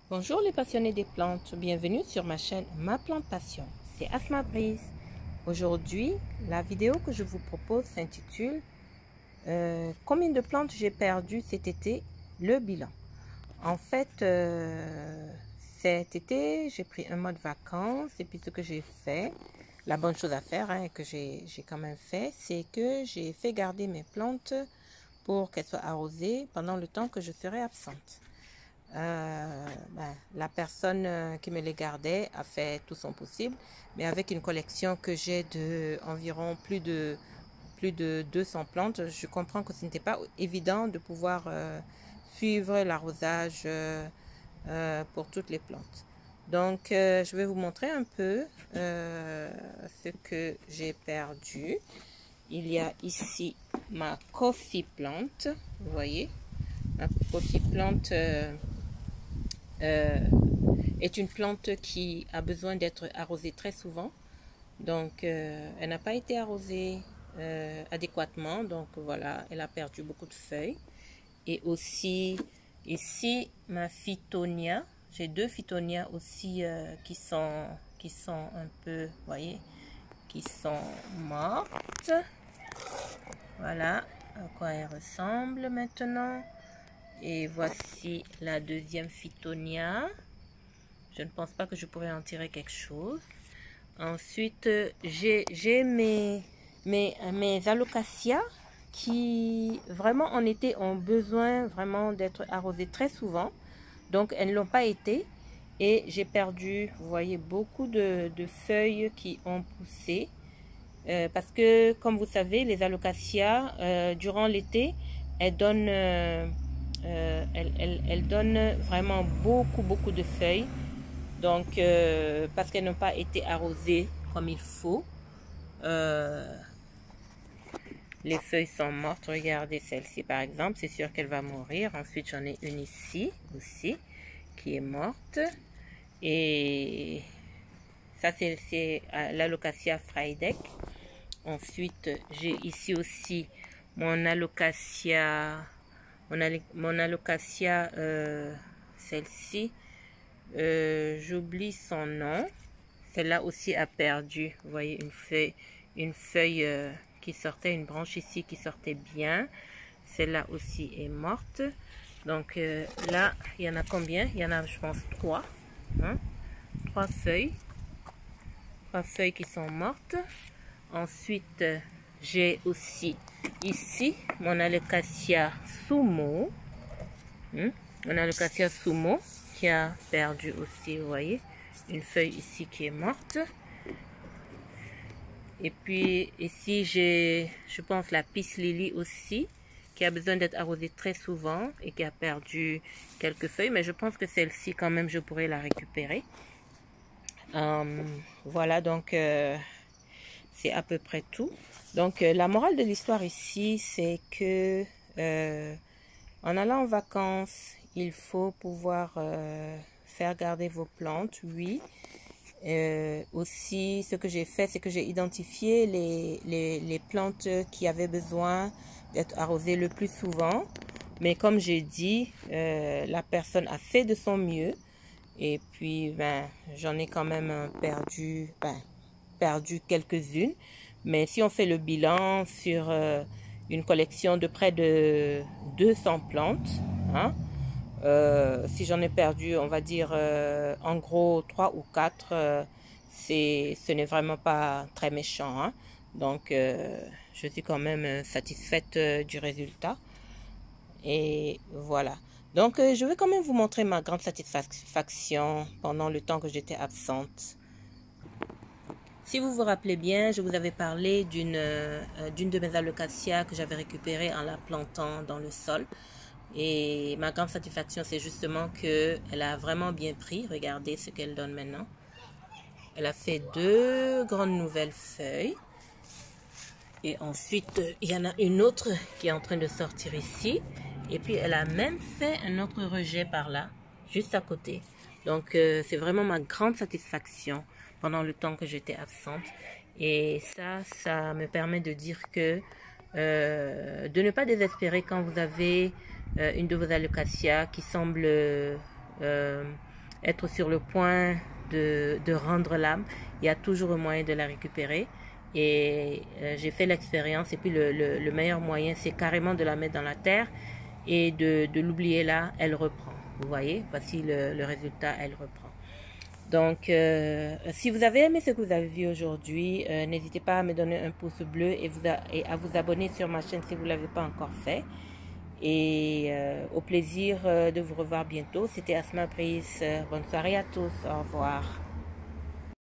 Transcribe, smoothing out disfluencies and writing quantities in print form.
Bonjour les passionnés des plantes, bienvenue sur ma chaîne Ma Plante Passion, c'est Asma Brise. Aujourd'hui, la vidéo que je vous propose s'intitule Combien de plantes j'ai perdu cet été, le bilan. En fait, cet été, j'ai pris un mois de vacances et puis ce que j'ai fait, la bonne chose à faire que j'ai quand même fait, c'est que j'ai fait garder mes plantes pour qu'elles soient arrosées pendant le temps que je serai absente. La personne qui me les gardait a fait tout son possible, mais avec une collection que j'ai de environ plus de 200 plantes, je comprends que ce n'était pas évident de pouvoir suivre l'arrosage pour toutes les plantes. Donc je vais vous montrer un peu ce que j'ai perdu. Il y a ici ma coffee plante, vous voyez, ma coffee plante est une plante qui a besoin d'être arrosée très souvent. Donc, elle n'a pas été arrosée adéquatement. Donc, voilà, elle a perdu beaucoup de feuilles. Et aussi, ici, ma Phytonia. J'ai deux Phytonia aussi qui sont un peu, vous voyez, qui sont mortes. Voilà à quoi elles ressemblent maintenant. Et voici la deuxième Phytonia. Je ne pense pas que je pourrais en tirer quelque chose. Ensuite, j'ai mes alocasias qui vraiment en été ont besoin vraiment d'être arrosées très souvent. Donc, elles ne l'ont pas été. Et j'ai perdu, vous voyez, beaucoup de feuilles qui ont poussé. Parce que, comme vous savez, les alocasias, durant l'été, elles donnent... elle donne vraiment beaucoup de feuilles. Donc, parce qu'elles n'ont pas été arrosées comme il faut, les feuilles sont mortes. Regardez celle-ci par exemple, c'est sûr qu'elle va mourir. Ensuite, j'en ai une ici aussi qui est morte. Et ça, c'est l'Alocasia Friedeck. Ensuite, j'ai ici aussi mon Alocasia... Mon alocasia, celle-ci, j'oublie son nom. Celle-là aussi a perdu, vous voyez, une feuille qui sortait, une branche ici qui sortait bien. Celle-là aussi est morte. Donc là, il y en a combien? Il y en a, je pense, trois. Trois feuilles qui sont mortes. Ensuite, j'ai aussi ici mon Alocasia Sumo. Mon Alocasia Sumo qui a perdu aussi, vous voyez, une feuille ici qui est morte. Et puis ici, j'ai, je pense, la Peace Lily aussi qui a besoin d'être arrosée très souvent et qui a perdu quelques feuilles. Mais je pense que celle-ci, quand même, je pourrais la récupérer. Voilà, donc... c'est à peu près tout. Donc, la morale de l'histoire ici, c'est que en allant en vacances, il faut pouvoir faire garder vos plantes, oui. Aussi, ce que j'ai fait, c'est que j'ai identifié les plantes qui avaient besoin d'être arrosées le plus souvent. Mais comme j'ai dit, la personne a fait de son mieux. Et puis, j'en ai quand même perdu quelques-unes, mais si on fait le bilan sur une collection de près de 200 plantes, si j'en ai perdu, on va dire en gros 3 ou 4, ce n'est vraiment pas très méchant, donc je suis quand même satisfaite du résultat. Et voilà. Donc je vais quand même vous montrer ma grande satisfaction pendant le temps que j'étais absente. Si vous vous rappelez bien, je vous avais parlé d'une de mes alocasias que j'avais récupérée en la plantant dans le sol. Et ma grande satisfaction, c'est justement qu'elle a vraiment bien pris. Regardez ce qu'elle donne maintenant. Elle a fait deux grandes nouvelles feuilles. Et ensuite, il y en a une autre qui est en train de sortir ici. Et puis, elle a même fait un autre rejet par là, juste à côté. Donc, c'est vraiment ma grande satisfaction pendant le temps que j'étais absente. Et ça me permet de dire que de ne pas désespérer quand vous avez une de vos alocasias qui semble être sur le point de rendre l'âme, il y a toujours un moyen de la récupérer. Et j'ai fait l'expérience. Et puis le meilleur moyen, c'est carrément de la mettre dans la terre et de l'oublier là, elle reprend. Vous voyez, voici le résultat, elle reprend. Donc, si vous avez aimé ce que vous avez vu aujourd'hui, n'hésitez pas à me donner un pouce bleu et à vous abonner sur ma chaîne si vous ne l'avez pas encore fait. Et au plaisir de vous revoir bientôt. C'était Asma Brice. Bonne soirée à tous. Au revoir.